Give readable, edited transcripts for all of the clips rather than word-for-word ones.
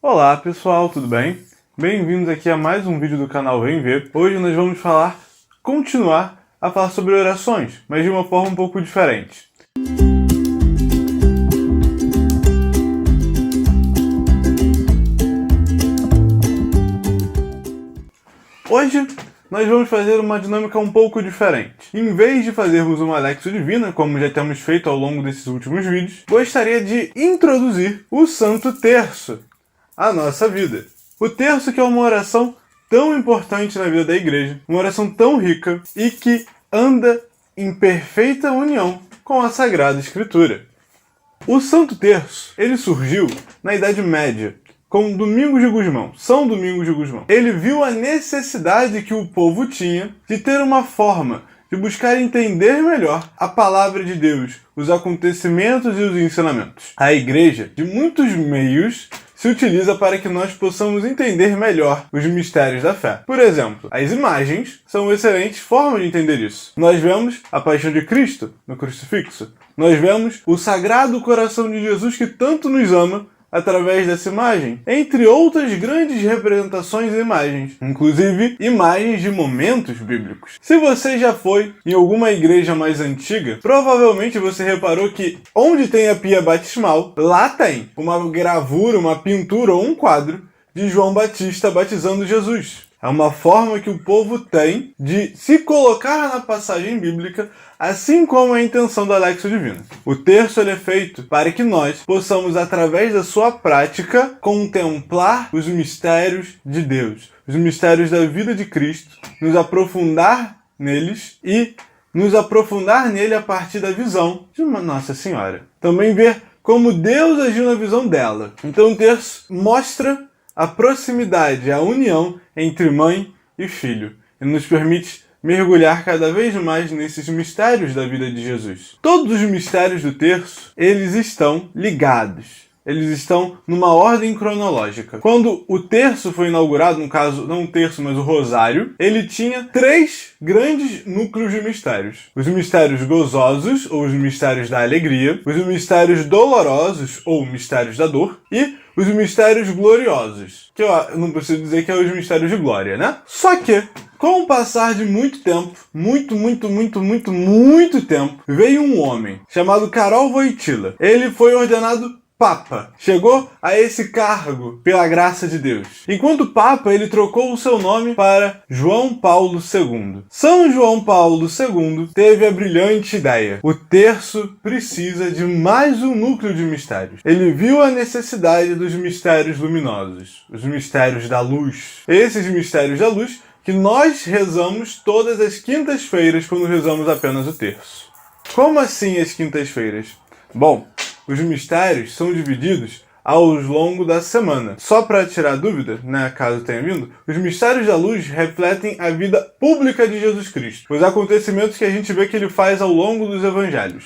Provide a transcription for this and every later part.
Olá pessoal, tudo bem? Bem-vindos aqui a mais um vídeo do canal Vem Ver. Hoje nós vamos continuar a falar sobre orações, mas de uma forma um pouco diferente. Hoje nós vamos fazer uma dinâmica um pouco diferente. Em vez de fazermos uma Lexio Divina, como já temos feito ao longo desses últimos vídeos, gostaria de introduzir o Santo Terço à nossa vida. O terço, que é uma oração tão importante na vida da igreja, uma oração tão rica e que anda em perfeita união com a Sagrada Escritura. O Santo Terço, ele surgiu na Idade Média, com Domingos de Gusmão, São Domingos de Gusmão. Ele viu a necessidade que o povo tinha de ter uma forma de buscar entender melhor a palavra de Deus, os acontecimentos e os ensinamentos. A igreja, de muitos meios, se utiliza para que nós possamos entender melhor os mistérios da fé. Por exemplo, as imagens são uma excelente forma de entender isso. Nós vemos a paixão de Cristo no crucifixo. Nós vemos o Sagrado Coração de Jesus que tanto nos ama através dessa imagem, entre outras grandes representações e imagens, inclusive imagens de momentos bíblicos. Se você já foi em alguma igreja mais antiga, provavelmente você reparou que onde tem a pia batismal, lá tem uma gravura, uma pintura ou um quadro de João Batista batizando Jesus. É uma forma que o povo tem de se colocar na passagem bíblica, assim como a intenção da Lexio Divina. O terço é feito para que nós possamos, através da sua prática, contemplar os mistérios de Deus, os mistérios da vida de Cristo, nos aprofundar neles e nos aprofundar nele a partir da visão de Nossa Senhora. Também ver como Deus agiu na visão dela. Então o terço mostra a proximidade, a união entre mãe e filho, e nos permite mergulhar cada vez mais nesses mistérios da vida de Jesus. Todos os mistérios do terço, eles estão ligados. Eles estão numa ordem cronológica. Quando o terço foi inaugurado, no caso, não o terço, mas o rosário, ele tinha 3 grandes núcleos de mistérios. Os mistérios gozosos, ou os mistérios da alegria, os mistérios dolorosos, ou mistérios da dor, e os mistérios gloriosos, que eu não preciso dizer que é os mistérios de glória, né? Só que, com o passar de muito tempo, muito tempo, veio um homem chamado Karol Wojtyła. Ele foi ordenado Papa. Chegou a esse cargo pela graça de Deus. Enquanto Papa, ele trocou o seu nome para João Paulo II. São João Paulo II teve a brilhante ideia: o terço precisa de mais um núcleo de mistérios. Ele viu a necessidade dos mistérios luminosos, os mistérios da luz. Esses mistérios da luz que nós rezamos todas as quintas-feiras quando rezamos apenas o terço. Como assim as quintas-feiras? Bom, os mistérios são divididos ao longo da semana. Só para tirar dúvida, né, caso tenha vindo, os mistérios da luz refletem a vida pública de Jesus Cristo, os acontecimentos que a gente vê que ele faz ao longo dos evangelhos,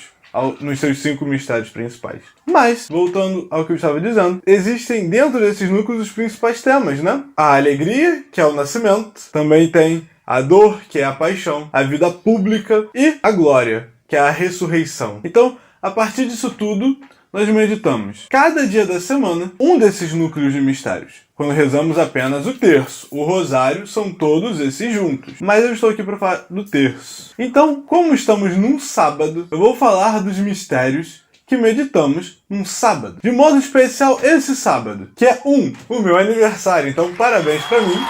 nos seus 5 mistérios principais. Mas, voltando ao que eu estava dizendo, existem dentro desses núcleos os principais temas, né? A alegria, que é o nascimento, também tem a dor, que é a paixão, a vida pública e a glória, que é a ressurreição. Então, a partir disso tudo, nós meditamos cada dia da semana um desses núcleos de mistérios. Quando rezamos apenas o terço, o rosário, são todos esses juntos. Mas eu estou aqui para falar do terço. Então, como estamos num sábado, eu vou falar dos mistérios que meditamos num sábado. De modo especial esse sábado, que é o meu aniversário. Então, parabéns para mim.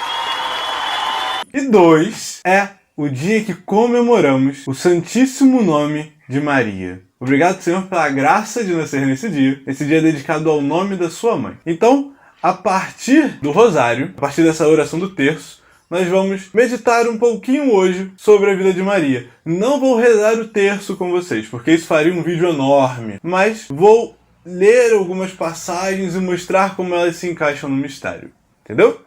E 2, é o dia que comemoramos o Santíssimo Nome de Maria. Obrigado, Senhor, pela graça de nascer nesse dia. Esse dia é dedicado ao nome da sua mãe. Então, a partir do rosário, a partir dessa oração do terço, nós vamos meditar um pouquinho hoje sobre a vida de Maria. Não vou rezar o terço com vocês, porque isso faria um vídeo enorme. Mas vou ler algumas passagens e mostrar como elas se encaixam no mistério. Entendeu?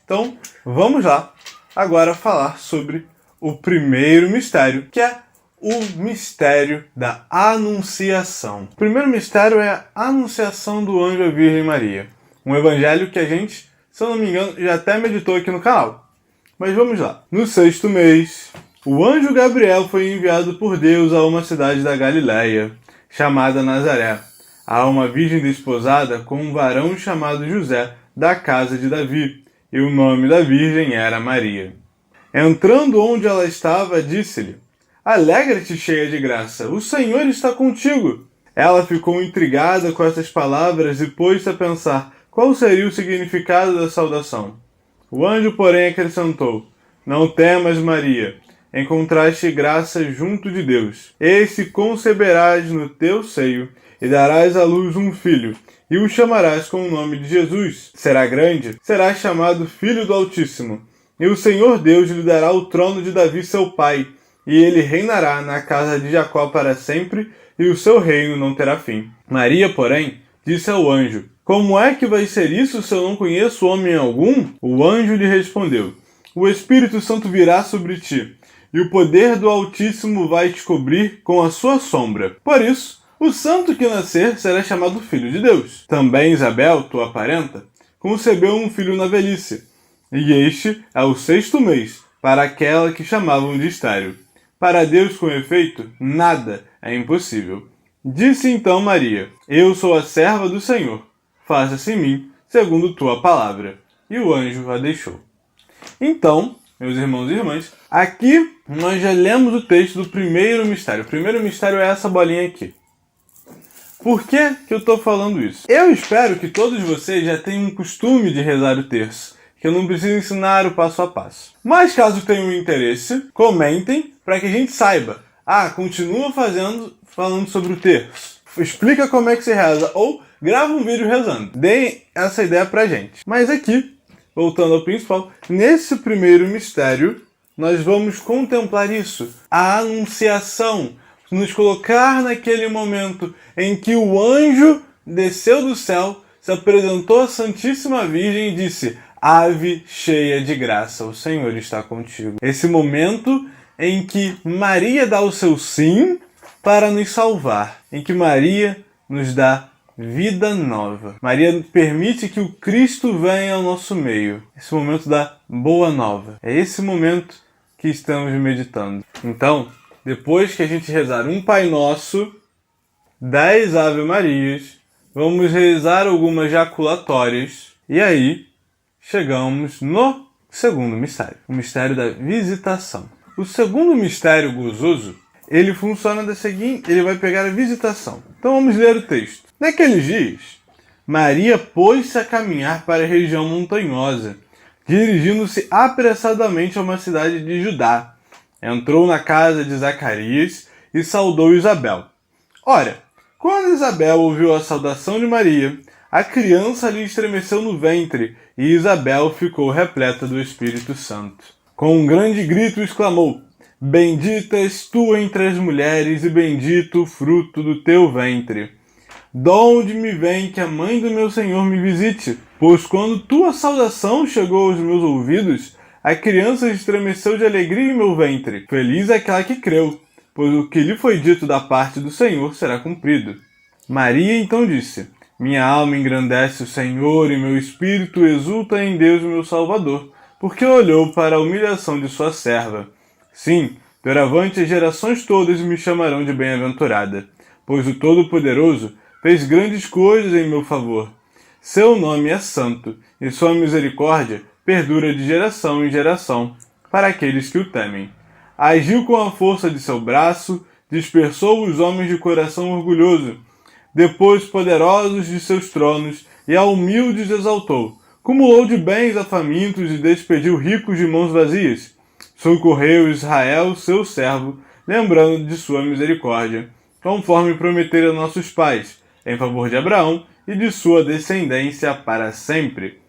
Então, vamos lá agora falar sobre o primeiro mistério, que é o mistério da Anunciação. O primeiro mistério é a Anunciação do Anjo à Virgem Maria. Um evangelho que a gente, se eu não me engano, já até meditou aqui no canal. Mas vamos lá. No 6º mês, o anjo Gabriel foi enviado por Deus a uma cidade da Galileia, chamada Nazaré, Há uma virgem desposada com um varão chamado José, da casa de Davi, e o nome da virgem era Maria. Entrando onde ela estava, disse-lhe: Alegra-te, cheia de graça, o Senhor está contigo. Ela ficou intrigada com essas palavras e pôs-se a pensar qual seria o significado da saudação. O anjo, porém, acrescentou: Não temas, Maria, encontraste graça junto de Deus. Eis que conceberás no teu seio e darás à luz um filho, e o chamarás com o nome de Jesus. Será grande, será chamado Filho do Altíssimo, e o Senhor Deus lhe dará o trono de Davi seu pai, e ele reinará na casa de Jacó para sempre, e o seu reino não terá fim. Maria, porém, disse ao anjo: Como é que vai ser isso se eu não conheço homem algum? O anjo lhe respondeu: O Espírito Santo virá sobre ti, e o poder do Altíssimo vai te cobrir com a sua sombra. Por isso, o santo que nascer será chamado Filho de Deus. Também Isabel, tua parenta, concebeu um filho na velhice, e este é o 6º mês, para aquela que chamavam de estéril. Para Deus, com efeito, nada é impossível. Disse então Maria: Eu sou a serva do Senhor, faça-se em mim segundo tua palavra. E o anjo a deixou. Então, meus irmãos e irmãs, aqui nós já lemos o texto do primeiro mistério. O primeiro mistério é essa bolinha aqui. Por que eu estou falando isso? Eu espero que todos vocês já tenham um costume de rezar o terço, que eu não preciso ensinar o passo a passo. Mas caso tenham interesse, comentem para que a gente saiba. Continua falando sobre o terço. Explica como é que se reza, ou grava um vídeo rezando. Deem essa ideia pra gente. Mas aqui, voltando ao principal, nesse primeiro mistério, nós vamos contemplar isso. A anunciação. Nos colocar naquele momento em que o anjo desceu do céu, se apresentou à Santíssima Virgem e disse: Ave cheia de graça, o Senhor está contigo. Esse momento em que Maria dá o seu sim para nos salvar, em que Maria nos dá vida nova. Maria permite que o Cristo venha ao nosso meio. Esse momento da boa nova. É esse momento que estamos meditando. Então, depois que a gente rezar um Pai Nosso, 10 Ave Marias, vamos rezar algumas jaculatórias e aí chegamos no segundo mistério, o mistério da visitação. O segundo mistério gozoso, ele funciona da seguinte, ele vai pegar a visitação. Então vamos ler o texto. Naqueles dias, Maria pôs-se a caminhar para a região montanhosa, dirigindo-se apressadamente a uma cidade de Judá. Entrou na casa de Zacarias e saudou Isabel. Ora, quando Isabel ouviu a saudação de Maria, a criança lhe estremeceu no ventre e Isabel ficou repleta do Espírito Santo. Com um grande grito exclamou: Bendita és tu entre as mulheres e bendito o fruto do teu ventre. Donde me vem que a mãe do meu Senhor me visite? Pois quando tua saudação chegou aos meus ouvidos, a criança estremeceu de alegria em meu ventre. Feliz é aquela que creu, pois o que lhe foi dito da parte do Senhor será cumprido. Maria então disse: Minha alma engrandece o Senhor e meu espírito exulta em Deus meu Salvador, porque olhou para a humilhação de sua serva. Sim, doravante as gerações todas me chamarão de bem-aventurada, pois o Todo-Poderoso fez grandes coisas em meu favor. Seu nome é santo, e sua misericórdia perdura de geração em geração para aqueles que o temem. Agiu com a força de seu braço, dispersou os homens de coração orgulhoso, depois poderosos de seus tronos, e a humildes exaltou. Cumulou de bens a famintos e despediu ricos de mãos vazias. Socorreu Israel, seu servo, lembrando de sua misericórdia, conforme prometera a nossos pais, em favor de Abraão e de sua descendência para sempre.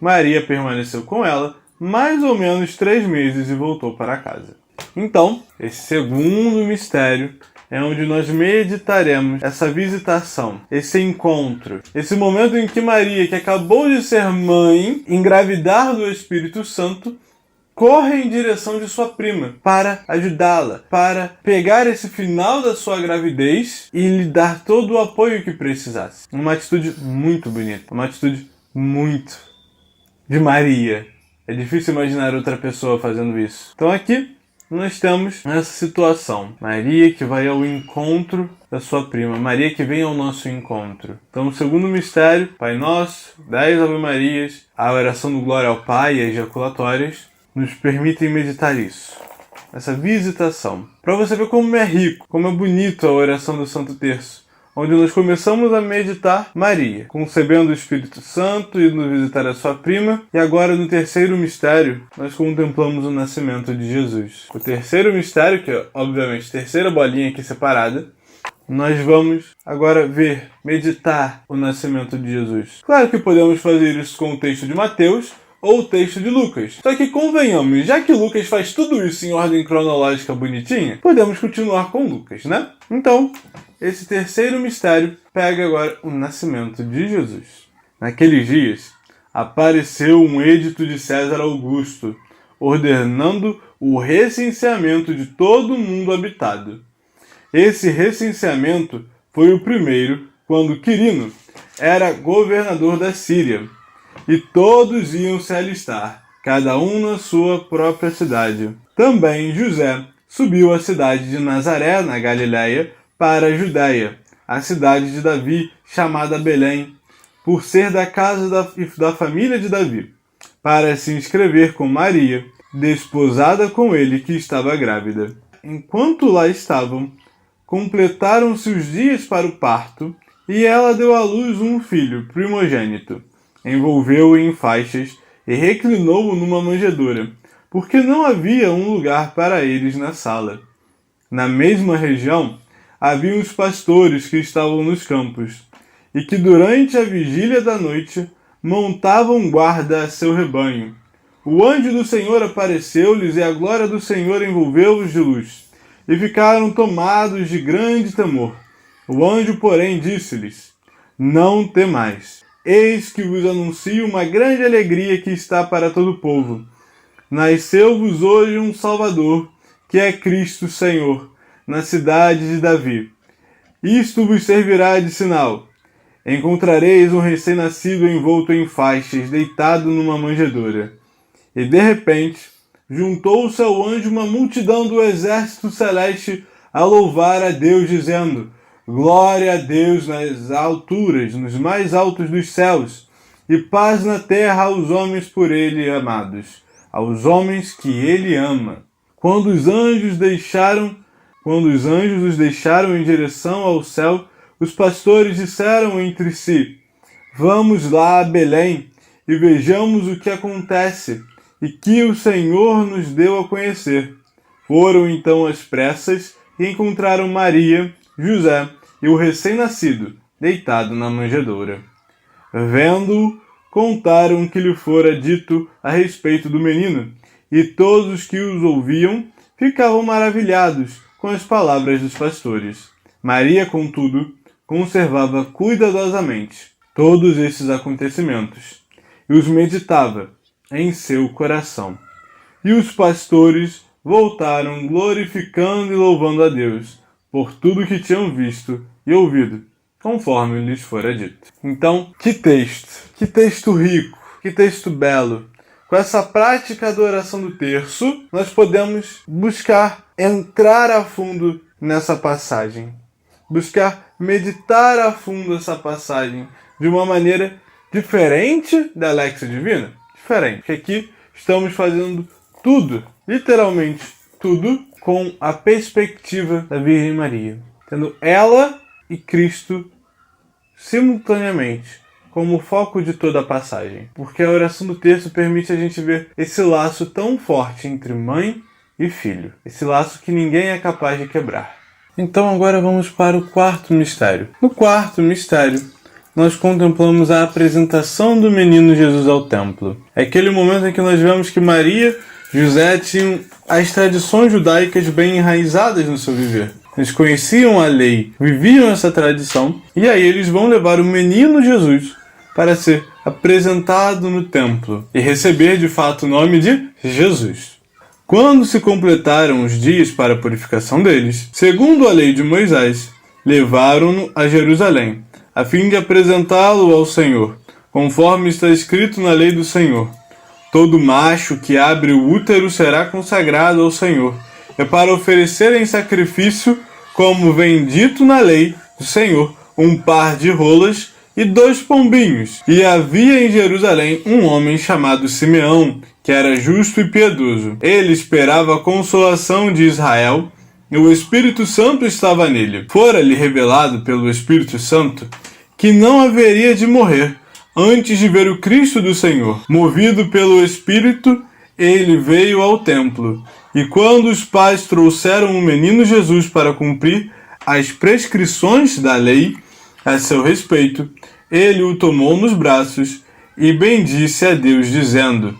Maria permaneceu com ela mais ou menos 3 meses e voltou para casa. Então, esse segundo mistério é onde nós meditaremos essa visitação, esse encontro, esse momento em que Maria, que acabou de ser mãe, engravidar do Espírito Santo, corre em direção de sua prima para ajudá-la, para pegar esse final da sua gravidez e lhe dar todo o apoio que precisasse. Uma atitude muito bonita, uma atitude muito de Maria. É difícil imaginar outra pessoa fazendo isso. Então aqui nós temos essa situação. Maria que vai ao encontro da sua prima, Maria que vem ao nosso encontro. Então, o segundo mistério, Pai Nosso, 10 Ave Marias, a oração do Glória ao Pai e as ejaculatórias, nos permitem meditar isso. Essa visitação. Para você ver como é rico, como é bonito a oração do Santo Terço, onde nós começamos a meditar Maria, concebendo o Espírito Santo, indo visitar a sua prima, e agora no terceiro mistério, nós contemplamos o nascimento de Jesus. O terceiro mistério, que é obviamente a terceira bolinha aqui separada, nós vamos agora ver, meditar o nascimento de Jesus. Claro que podemos fazer isso com o texto de Mateus, ou o texto de Lucas. Só que convenhamos, já que Lucas faz tudo isso em ordem cronológica bonitinha, podemos continuar com Lucas, né? Então, esse terceiro mistério pega agora o nascimento de Jesus. Naqueles dias, apareceu um edito de César Augusto, ordenando o recenseamento de todo o mundo habitado. Esse recenseamento foi o primeiro quando Quirino era governador da Síria, e todos iam se alistar, cada um na sua própria cidade. Também José subiu à cidade de Nazaré, na Galiléia, para a Judéia, a cidade de Davi, chamada Belém, por ser da casa da família de Davi, para se inscrever com Maria, desposada com ele, que estava grávida. Enquanto lá estavam, completaram-se os dias para o parto, e ela deu à luz um filho, primogênito. Envolveu-o em faixas e reclinou-o numa manjedoura, porque não havia um lugar para eles na sala. Na mesma região, havia uns pastores que estavam nos campos, e que durante a vigília da noite montavam guarda a seu rebanho. O anjo do Senhor apareceu-lhes e a glória do Senhor envolveu-os de luz, e ficaram tomados de grande temor. O anjo, porém, disse-lhes: Não temais. Eis que vos anuncio uma grande alegria que está para todo o povo. Nasceu-vos hoje um Salvador, que é Cristo Senhor, na cidade de Davi. Isto vos servirá de sinal. Encontrareis um recém-nascido envolto em faixas, deitado numa manjedoura. E de repente, juntou-se ao anjo uma multidão do exército celeste a louvar a Deus, dizendo: Glória a Deus nas alturas, nos mais altos dos céus, e paz na terra aos homens por ele amados, aos homens que ele ama. Quando os anjos os deixaram em direção ao céu, os pastores disseram entre si: Vamos lá a Belém e vejamos o que acontece e que o Senhor nos deu a conhecer. Foram então às pressas e encontraram Maria, José e o recém-nascido, deitado na manjedoura. Vendo-o, contaram o que lhe fora dito a respeito do menino, e todos os que os ouviam ficavam maravilhados com as palavras dos pastores. Maria, contudo, conservava cuidadosamente todos esses acontecimentos, e os meditava em seu coração. E os pastores voltaram glorificando e louvando a Deus por tudo que tinham visto e ouvido, conforme lhes fora dito. Então, que texto rico, que texto belo. Com essa prática da oração do terço, nós podemos buscar entrar a fundo nessa passagem, buscar meditar a fundo essa passagem de uma maneira diferente da Lexia Divina. Diferente, porque aqui estamos fazendo tudo, literalmente tudo, com a perspectiva da Virgem Maria, tendo ela e Cristo simultaneamente como foco de toda a passagem, porque a oração do terço permite a gente ver esse laço tão forte entre mãe e filho, esse laço que ninguém é capaz de quebrar. Então agora vamos para o quarto mistério. No quarto mistério, nós contemplamos a apresentação do menino Jesus ao templo. É aquele momento em que nós vemos que Maria e José tinham as tradições judaicas bem enraizadas no seu viver. Eles conheciam a lei, viviam essa tradição, e aí eles vão levar o menino Jesus para ser apresentado no templo e receber de fato o nome de Jesus. Quando se completaram os dias para a purificação deles, segundo a lei de Moisés, levaram-no a Jerusalém, a fim de apresentá-lo ao Senhor, conforme está escrito na lei do Senhor. Todo macho que abre o útero será consagrado ao Senhor, é para oferecer em sacrifício como vem dito na lei do Senhor, um par de rolas e 2 pombinhos. E havia em Jerusalém um homem chamado Simeão, que era justo e piedoso. Ele esperava a consolação de Israel, e o Espírito Santo estava nele. Fora-lhe revelado pelo Espírito Santo que não haveria de morrer antes de ver o Cristo do Senhor. Movido pelo Espírito, ele veio ao templo. E quando os pais trouxeram o menino Jesus para cumprir as prescrições da lei a seu respeito, ele o tomou nos braços e bendisse a Deus, dizendo: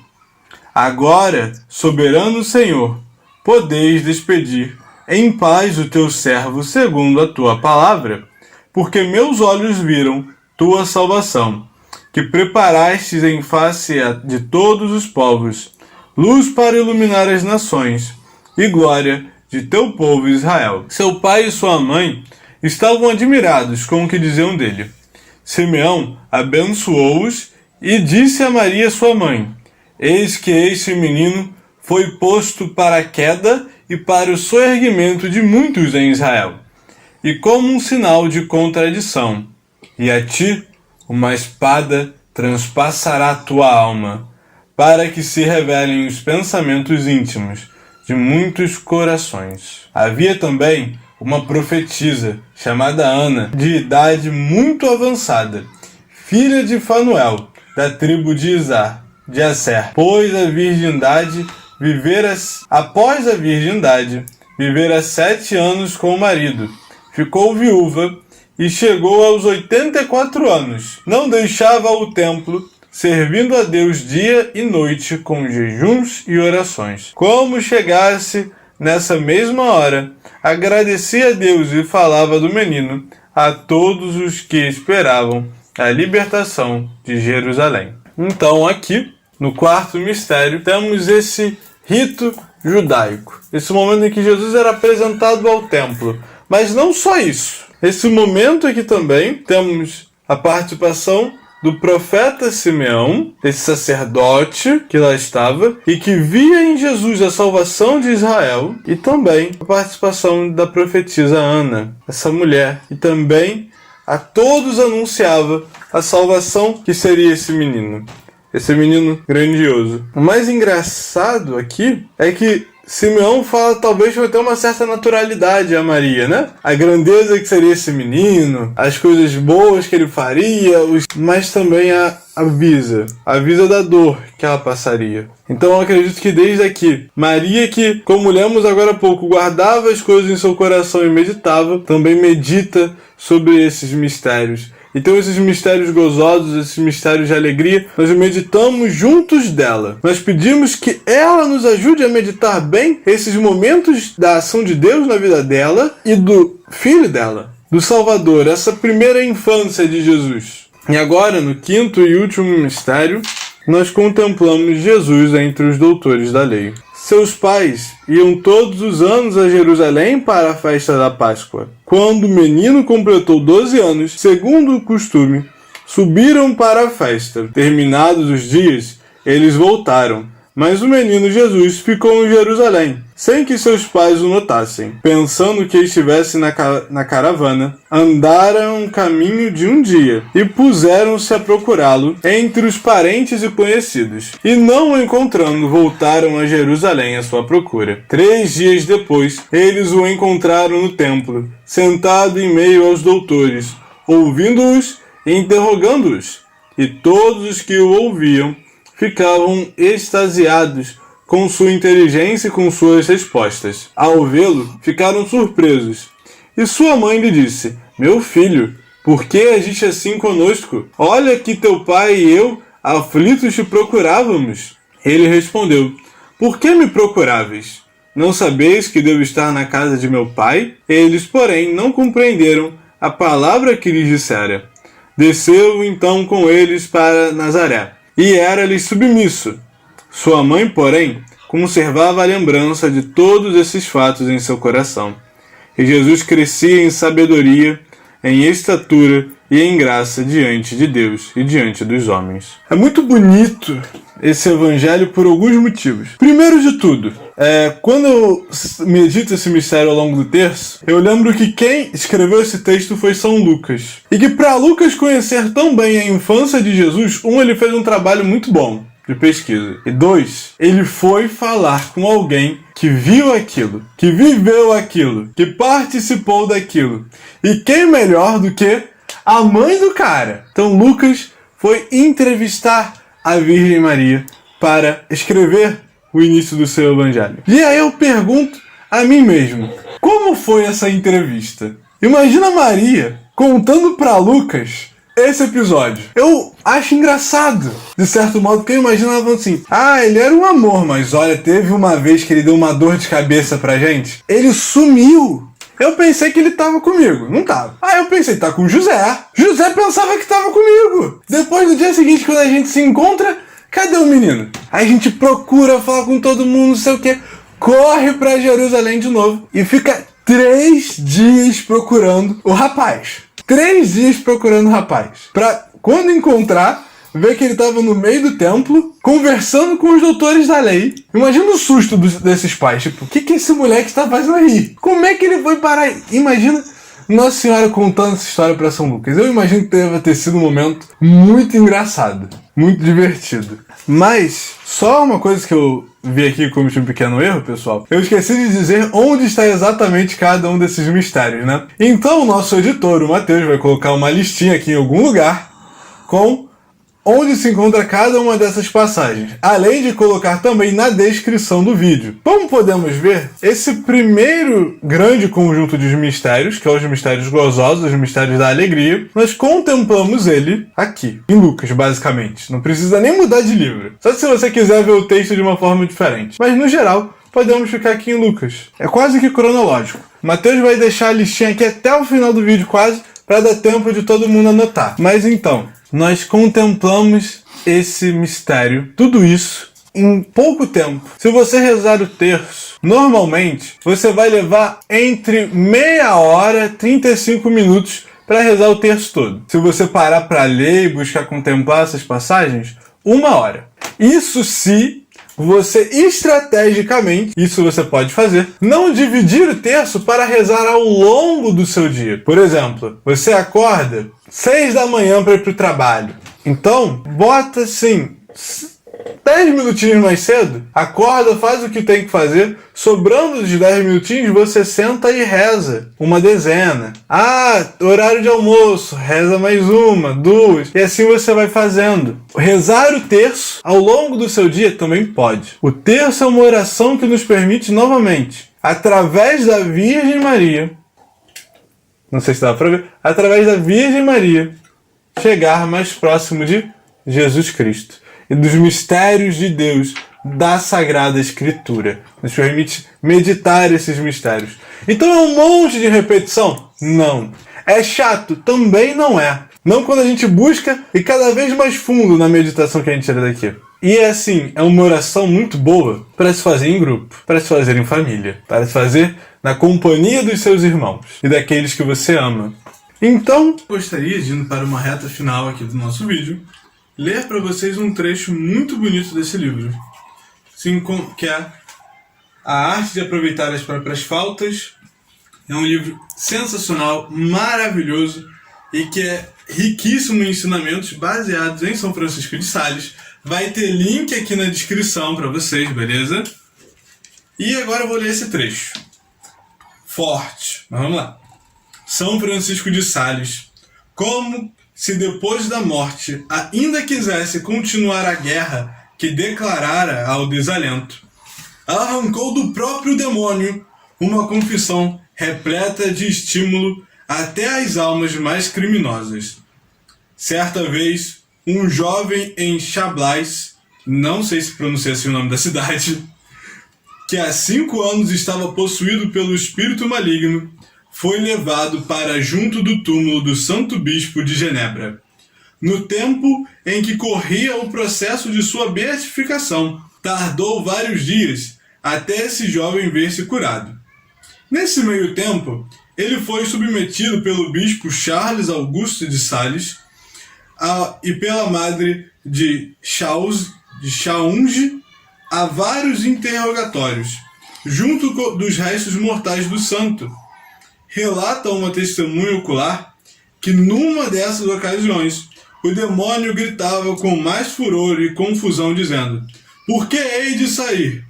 Agora, soberano Senhor, podeis despedir em paz o teu servo segundo a tua palavra, porque meus olhos viram tua salvação, que preparastes em face de todos os povos, luz para iluminar as nações, e glória de teu povo Israel. Seu pai e sua mãe estavam admirados com o que diziam dele. Simeão abençoou-os e disse a Maria sua mãe: Eis que este menino foi posto para a queda e para o soerguimento de muitos em Israel, e como um sinal de contradição. E a ti uma espada transpassará a tua alma, para que se revelem os pensamentos íntimos de muitos corações. Havia também uma profetisa chamada Ana, de idade muito avançada, filha de Fanuel, da tribo de Aser, após a virgindade, vivera 7 anos com o marido, ficou viúva e chegou aos 84 anos. Não deixava o templo, servindo a Deus dia e noite com jejuns e orações. Como chegasse nessa mesma hora, agradecia a Deus e falava do menino a todos os que esperavam a libertação de Jerusalém. Então aqui, no quarto mistério, temos esse rito judaico, esse momento em que Jesus era apresentado ao templo. Mas não só isso. Esse momento aqui também temos a participação do profeta Simeão, esse sacerdote que lá estava e que via em Jesus a salvação de Israel, e também a participação da profetisa Ana, essa mulher, e também a todos anunciava a salvação que seria esse menino grandioso. O mais engraçado aqui é que Simeão fala talvez com até uma certa naturalidade a Maria, né? A grandeza que seria esse menino, as coisas boas que ele faria, mas também avisa da dor que ela passaria. Então eu acredito que desde aqui, Maria, que, como lemos agora há pouco, guardava as coisas em seu coração e meditava, também medita sobre esses mistérios. Então esses mistérios gozosos, esses mistérios de alegria, nós meditamos juntos dela. Nós pedimos que ela nos ajude a meditar bem esses momentos da ação de Deus na vida dela e do filho dela, do Salvador, essa primeira infância de Jesus. E agora, no quinto e último mistério, nós contemplamos Jesus entre os doutores da lei. Seus pais iam todos os anos a Jerusalém para a festa da Páscoa. Quando o menino completou 12 anos, segundo o costume, subiram para a festa. Terminados os dias, eles voltaram. Mas o menino Jesus ficou em Jerusalém, sem que seus pais o notassem. Pensando que estivesse na caravana, andaram um caminho de um dia e puseram-se a procurá-lo entre os parentes e conhecidos. E não o encontrando, voltaram a Jerusalém à sua procura. 3 dias depois, eles o encontraram no templo, sentado em meio aos doutores, ouvindo-os e interrogando-os. E todos os que o ouviam ficavam extasiados com sua inteligência e com suas respostas. Ao vê-lo, ficaram surpresos. E sua mãe lhe disse: Meu filho, por que agiste assim conosco? Olha que teu pai e eu, aflitos, te procurávamos. Ele respondeu: Por que me procuráveis? Não sabeis que devo estar na casa de meu pai? Eles, porém, não compreenderam a palavra que lhes dissera. Desceu então com eles para Nazaré, e era-lhes submisso. Sua mãe, porém, conservava a lembrança de todos esses fatos em seu coração. E Jesus crescia em sabedoria, em estatura e em graça diante de Deus e diante dos homens. É muito bonito esse evangelho por alguns motivos. Primeiro de tudo, quando eu medito esse mistério ao longo do terço, eu lembro que quem escreveu esse texto foi São Lucas. E que para Lucas conhecer tão bem a infância de Jesus, ele fez um trabalho muito bom de pesquisa. E 2, ele foi falar com alguém que viu aquilo, que viveu aquilo, que participou daquilo. E quem melhor do que a mãe do cara? Então Lucas foi entrevistar a Virgem Maria para escrever o início do seu evangelho. E aí eu pergunto a mim mesmo, como foi essa entrevista? Imagina Maria contando para Lucas esse episódio. Eu acho engraçado, de certo modo, porque eu imagino ela falando assim, ele era um amor, mas olha, teve uma vez que ele deu uma dor de cabeça pra gente, ele sumiu. Eu pensei que ele tava comigo. Não tava. Eu pensei, tá com o José. José pensava que tava comigo. Depois, no dia seguinte, quando a gente se encontra, cadê o menino? Aí a gente procura falar com todo mundo, não sei o que. Corre pra Jerusalém de novo. E fica 3 dias procurando o rapaz. 3 dias procurando o rapaz. Pra, quando encontrar, ver que ele tava no meio do templo, conversando com os doutores da lei. Imagina o susto desses pais. Tipo, o que esse moleque está fazendo aí? Como é que ele foi parar aí? Imagina Nossa Senhora contando essa história para São Lucas. Eu imagino que deve ter sido um momento muito engraçado. Muito divertido. Mas, só uma coisa que eu vi aqui como um pequeno erro, pessoal. Eu esqueci de dizer onde está exatamente cada um desses mistérios, né? Então, o nosso editor, o Matheus, vai colocar uma listinha aqui em algum lugar com onde se encontra cada uma dessas passagens, além de colocar também na descrição do vídeo. Como podemos ver, esse primeiro grande conjunto de mistérios, que é os mistérios gozosos, os mistérios da alegria, nós contemplamos ele aqui, em Lucas, basicamente. Não precisa nem mudar de livro, só se você quiser ver o texto de uma forma diferente. Mas, no geral, podemos ficar aqui em Lucas. É quase que cronológico. Mateus vai deixar a listinha aqui até o final do vídeo, quase, para dar tempo de todo mundo anotar. Mas então, nós contemplamos esse mistério, tudo isso, em pouco tempo. Se você rezar o terço, normalmente, você vai levar entre meia hora e 35 minutos para rezar o terço todo. Se você parar para ler e buscar contemplar essas passagens, 1 hora. Isso se você estrategicamente, isso você pode fazer, não dividir o terço para rezar ao longo do seu dia. Por exemplo, você acorda 6 da manhã para ir para o trabalho. Então, bota assim, 10 minutinhos mais cedo, acorda, faz o que tem que fazer, sobrando os 10 minutinhos, você senta e reza uma dezena. Horário de almoço, reza mais 1, 2, e assim você vai fazendo. Rezar o terço ao longo do seu dia também pode. O terço é uma oração que nos permite, novamente, através da Virgem Maria, não sei se dá para ver, através da Virgem Maria, chegar mais próximo de Jesus Cristo e dos mistérios de Deus da Sagrada Escritura. Nos permite meditar esses mistérios. Então é um monte de repetição? Não. É chato? Também não é. Não quando a gente busca e cada vez mais fundo na meditação que a gente tira daqui. E é assim, é uma oração muito boa para se fazer em grupo, para se fazer em família, para se fazer na companhia dos seus irmãos e daqueles que você ama. Então, gostaria de, indo para uma reta final aqui do nosso vídeo, ler para vocês um trecho muito bonito desse livro, que é A Arte de Aproveitar as Próprias Faltas. É um livro sensacional, maravilhoso e que é riquíssimo em ensinamentos baseados em São Francisco de Sales. Vai ter link aqui na descrição para vocês, beleza? E agora eu vou ler esse trecho. Forte. Vamos lá. São Francisco de Sales. Como se depois da morte ainda quisesse continuar a guerra que declarara ao desalento, arrancou do próprio demônio uma confissão repleta de estímulo até às almas mais criminosas. Certa vez, um jovem em Chablais, não sei se pronuncia assim o nome da cidade, que há 5 anos estava possuído pelo espírito maligno, foi levado para junto do túmulo do Santo Bispo de Genebra. No tempo em que corria o processo de sua beatificação, tardou vários dias até esse jovem ver-se curado. Nesse meio tempo, ele foi submetido pelo bispo Charles Augusto de Sales e pela madre de Charles de Shaunj a vários interrogatórios, junto dos restos mortais do santo. Relata uma testemunha ocular que numa dessas ocasiões o demônio gritava com mais furor e confusão, dizendo: "Por que hei de sair?"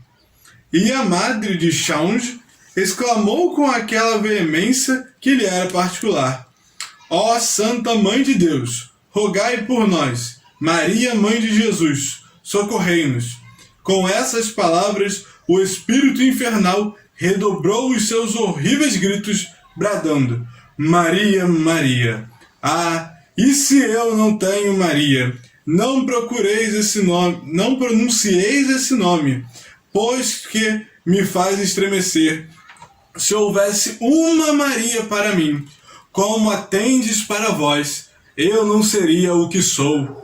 E a madre de Shaunj exclamou com aquela veemência que lhe era particular: "Ó Santa Mãe de Deus, rogai por nós. Maria, Mãe de Jesus, socorrei-nos." Com essas palavras, o espírito infernal redobrou os seus horríveis gritos, bradando: "Maria, Maria! Ah, e se eu não tenho Maria? Não procureis esse nome, não pronuncieis esse nome, pois que me faz estremecer. Se houvesse uma Maria para mim, como a tendes para vós, eu não seria o que sou.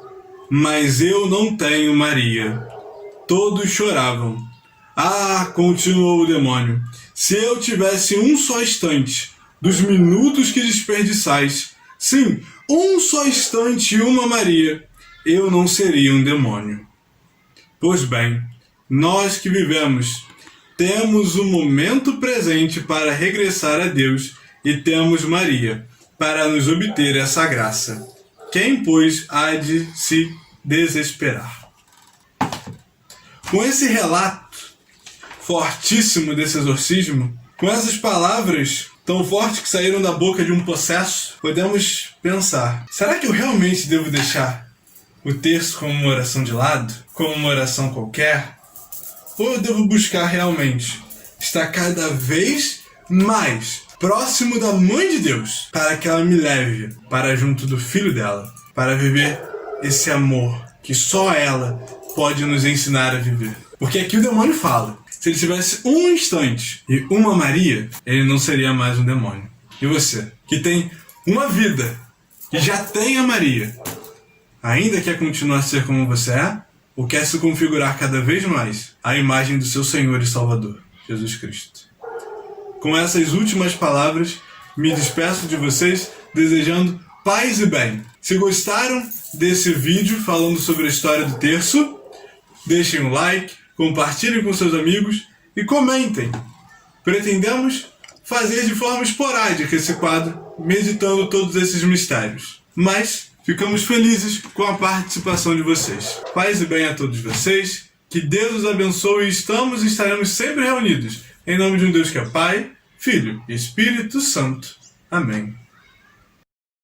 Mas eu não tenho Maria." Todos choravam. "Ah", continuou o demônio, "se eu tivesse um só instante dos minutos que desperdiçais, sim, um só instante e uma Maria, eu não seria um demônio." Pois bem, nós que vivemos, temos o momento presente para regressar a Deus e temos Maria para nos obter essa graça. Quem, pois, há de se desesperar? Com esse relato fortíssimo desse exorcismo, com essas palavras tão fortes que saíram da boca de um possesso, podemos pensar: será que eu realmente devo deixar o terço como uma oração de lado, como uma oração qualquer? Ou eu devo buscar realmente estar cada vez mais próximo da Mãe de Deus, para que ela me leve para junto do Filho dela, para viver esse amor que só ela pode nos ensinar a viver? Porque aqui o demônio fala: se ele tivesse um instante e uma Maria, ele não seria mais um demônio. E você, que tem uma vida, que já tem a Maria, ainda quer continuar a ser como você é? Ou quer se configurar cada vez mais à imagem do seu Senhor e Salvador, Jesus Cristo? Com essas últimas palavras, me despeço de vocês desejando paz e bem. Se gostaram desse vídeo falando sobre a história do terço, deixem um like, compartilhem com seus amigos e comentem. Pretendemos fazer de forma esporádica esse quadro, meditando todos esses mistérios. Mas ficamos felizes com a participação de vocês. Paz e bem a todos vocês, que Deus os abençoe e estaremos sempre reunidos. Em nome de um Deus que é Pai, Filho e Espírito Santo. Amém.